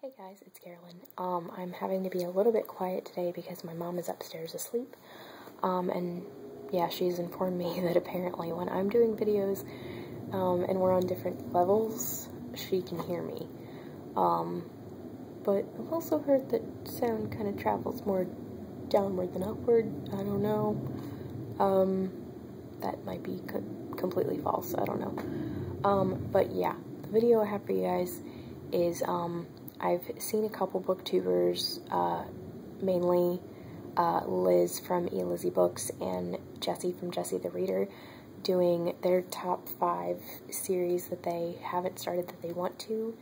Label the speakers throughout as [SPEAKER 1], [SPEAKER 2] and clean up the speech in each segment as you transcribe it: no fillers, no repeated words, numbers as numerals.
[SPEAKER 1] Hey guys, it's Carolyn. I'm having to be a little bit quiet today because my mom is upstairs asleep. And yeah, she's informed me that apparently when I'm doing videos, and we're on different levels, she can hear me. But I've also heard that sound kind of travels more downward than upward. I don't know. That might be completely false. I don't know. But yeah, the video I have for you guys is, I've seen a couple booktubers, mainly Liz from eLizzie Books and Jessie from Jessie the Reader, doing their top 5 series that they haven't started that they want to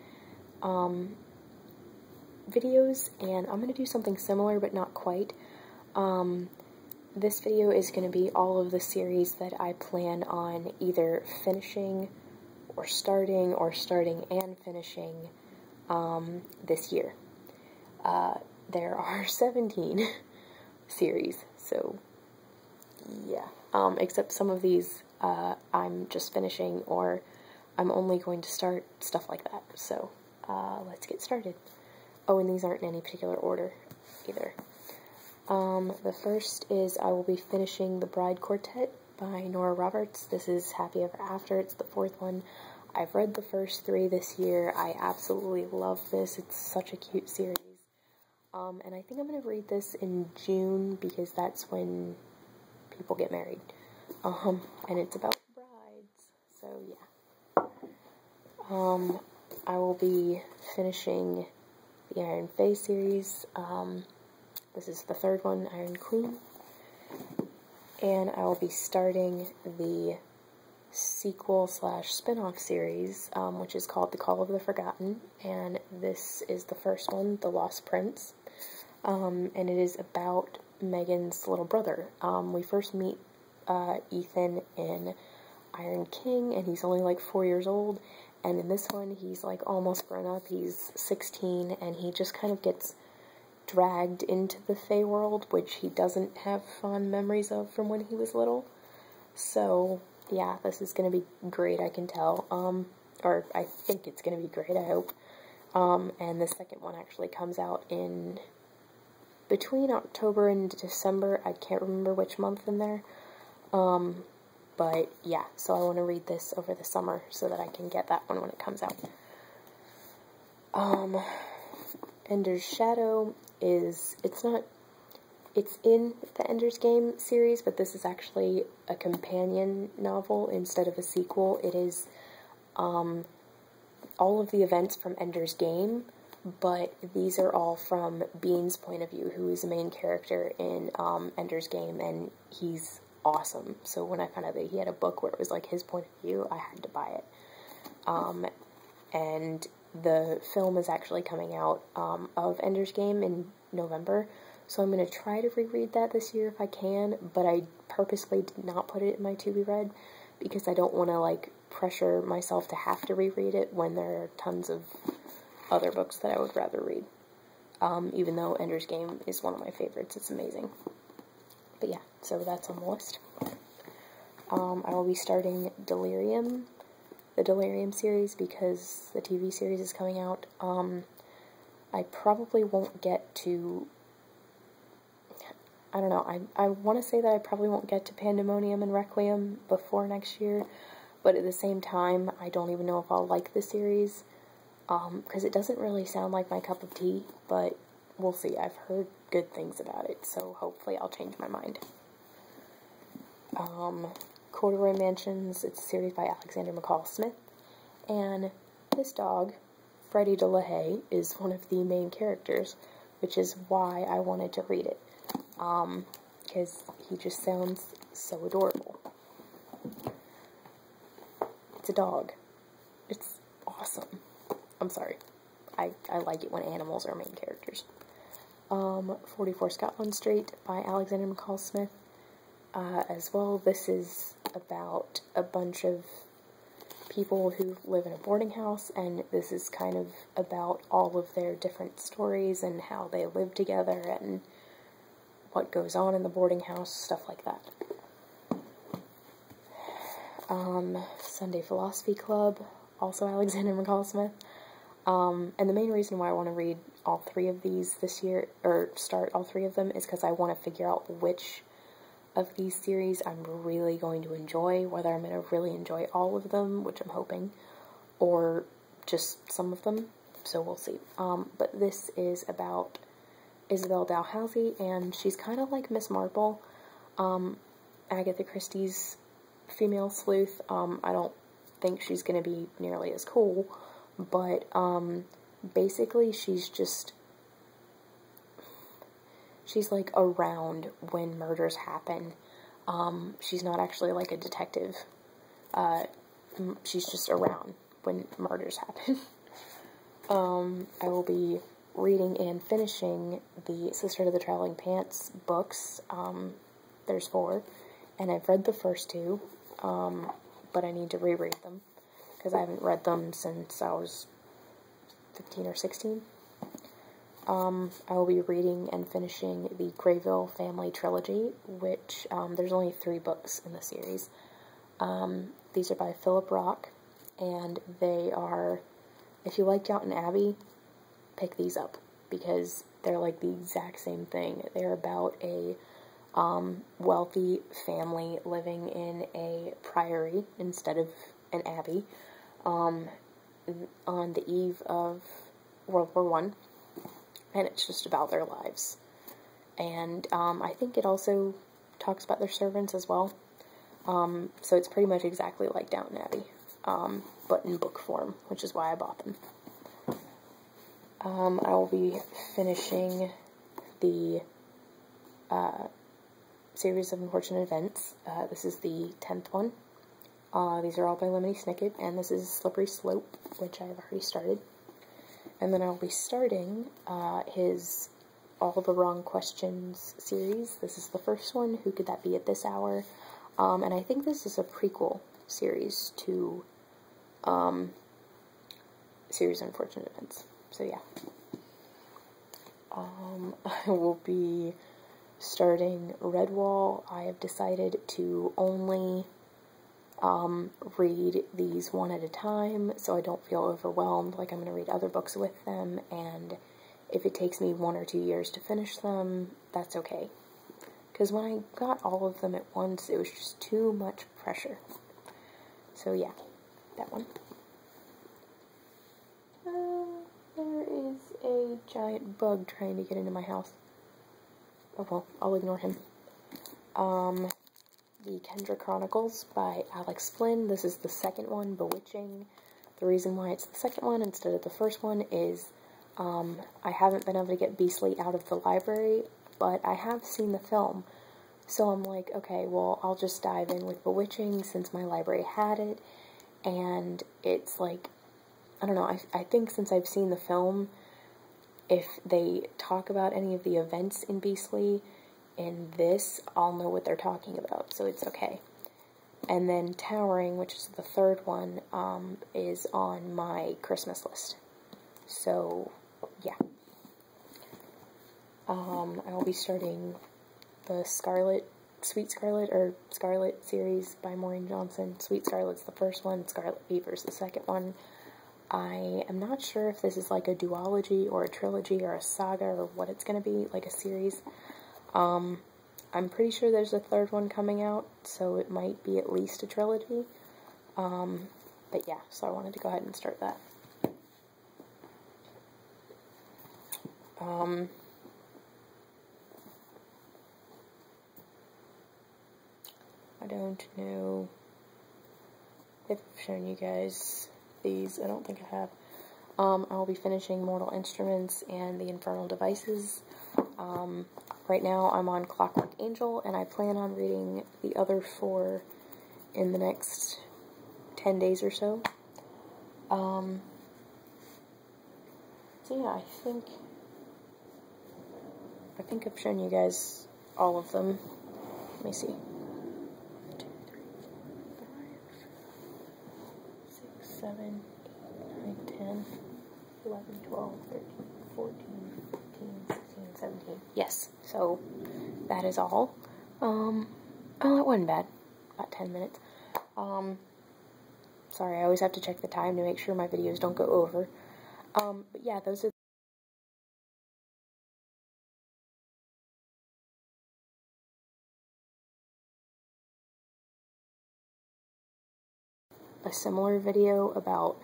[SPEAKER 1] videos, and I'm going to do something similar but not quite. This video is going to be all of the series that I plan on either finishing or starting and finishing this year. There are 17 series, so yeah, except some of these I'm just finishing or I'm only going to start, stuff like that. So let's get started. Oh, and these aren't in any particular order either. The first is I will be finishing The Bride Quartet by Nora Roberts. This is Happy Ever After. It's the 4th one. I've read the first 3 this year. I absolutely love this. It's such a cute series. And I think I'm going to read this in June because that's when people get married. And it's about brides. So yeah. I will be finishing the Iron Fae series. This is the 3rd one, Iron Queen. And I will be starting the sequel / spin-off series, which is called The Call of the Forgotten, and this is the first one, The Lost Prince, and it is about Megan's little brother. We first meet Ethan in Iron King, and he's only like 4 years old, and in this one he's like almost grown up. He's 16, and he just kind of gets dragged into the Fae world, which he doesn't have fond memories of from when he was little. So yeah, this is going to be great, I can tell, or I think it's going to be great, I hope. And the second one actually comes out in between October and December. I can't remember which month in there, but yeah, so I want to read this over the summer so that I can get that one when it comes out. Ender's Shadow it's in the Ender's Game series, but this is actually a companion novel instead of a sequel. It is all of the events from Ender's Game, but these are all from Bean's point of view, who is the main character in Ender's Game, and he's awesome. So when I found out that he had a book where it was like his point of view, I had to buy it. And the film is actually coming out of Ender's Game in November. So I'm going to try to reread that this year if I can, but I purposely did not put it in my to-be-read because I don't want to, like, pressure myself to have to reread it when there are tons of other books that I would rather read. Even though Ender's Game is one of my favorites. It's amazing. But yeah, so that's on the list. I will be starting Delirium, the Delirium series, because the TV series is coming out. I probably won't get to... I don't know, I want to say that I probably won't get to Pandemonium and Requiem before next year, but at the same time, I don't even know if I'll like the series, because it doesn't really sound like my cup of tea, but we'll see. I've heard good things about it, so hopefully I'll change my mind. Corduroy Mansions, it's a series by Alexander McCall Smith, and this dog, Freddie DeLahaye, is one of the main characters, which is why I wanted to read it. Because he just sounds so adorable. It's a dog. It's awesome. I'm sorry. I like it when animals are main characters. 44 Scotland Street by Alexander McCall Smith. As well, this is about a bunch of people who live in a boarding house, and this is kind of about all of their different stories and how they live together and what goes on in the boarding house, stuff like that. Sunday Philosophy Club, also Alexander McCall Smith. And the main reason why I want to read all 3 of these this year, or start all 3 of them, is because I want to figure out which of these series I'm really going to enjoy, whether I'm going to really enjoy all of them, which I'm hoping, or just some of them, so we'll see. But this is about Isabel Dalhousie, and she's kind of like Miss Marple, Agatha Christie's female sleuth. I don't think she's going to be nearly as cool, but basically she's like around when murders happen. She's not actually like a detective. She's just around when murders happen. I will be reading and finishing the Sister to the Traveling Pants books. There's 4, and I've read the first 2, but I need to reread them, because I haven't read them since I was 15 or 16. I will be reading and finishing the Grayville Family Trilogy, which, there's only 3 books in the series. These are by Philip Rock, and they are, if you like Downton Abbey, pick these up, because they're like the exact same thing. They're about a wealthy family living in a priory instead of an abbey, on the eve of World War I, and it's just about their lives. And I think it also talks about their servants as well, so it's pretty much exactly like Downton Abbey, but in book form, which is why I bought them. I will be finishing the Series of Unfortunate Events. This is the 10th one. These are all by Lemony Snicket, and this is Slippery Slope, which I've already started. And then I'll be starting his All the Wrong Questions series. This is the first one, Who Could That Be at This Hour? And I think this is a prequel series to Series of Unfortunate Events. So yeah. I will be starting Redwall. I have decided to only read these one at a time, so I don't feel overwhelmed like I'm going to read other books with them, and if it takes me 1 or 2 years to finish them, that's okay. Because when I got all of them at once, it was just too much pressure. So yeah, that one. There is a giant bug trying to get into my house. Oh well, I'll ignore him. The Kendra Chronicles by Alex Flynn. This is the second one, Bewitching. The reason why it's the second one instead of the first one is I haven't been able to get Beastly out of the library, but I have seen the film. So I'm like, okay, well, I'll just dive in with Bewitching since my library had it, and it's like, I don't know, I think since I've seen the film, if they talk about any of the events in Beastly in this, I'll know what they're talking about, so it's okay. And then Towering, which is the third one, is on my Christmas list. So, yeah. I'll be starting the Sweet Scarlet series by Maureen Johnson. Sweet Scarlet's the first one, Scarlet Fever's the second one. I am not sure if this is like a duology or a trilogy or a saga or what it's going to be, like a series. I'm pretty sure there's a third one coming out, so it might be at least a trilogy. But yeah, so I wanted to go ahead and start that. I don't know if I've shown you guys these. I don't think I have. I'll be finishing Mortal Instruments and The Infernal Devices. Right now I'm on Clockwork Angel, and I plan on reading the other 4 in the next 10 days or so. So yeah, I think I've shown you guys all of them. Let me see. 1, 2, 3, 4, 5, 6, 7, 8, 9, 10, 11, 12, 13, 14, 15, 16, 17. Yes, so that is all. Oh, that wasn't bad. About 10 minutes. Sorry, I always have to check the time to make sure my videos don't go over. But yeah, those are a similar video about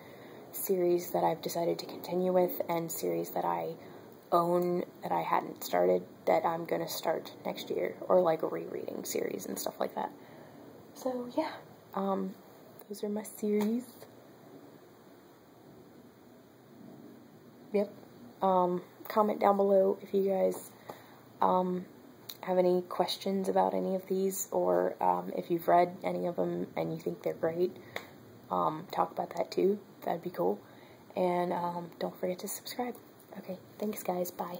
[SPEAKER 1] series that I've decided to continue with and series that I own that I hadn't started that I'm gonna start next year, or like a rereading series and stuff like that. So yeah, those are my series. Yep. Comment down below if you guys have any questions about any of these, or if you've read any of them and you think they're great. Talk about that too. That'd be cool. And don't forget to subscribe. Okay, thanks guys. Bye.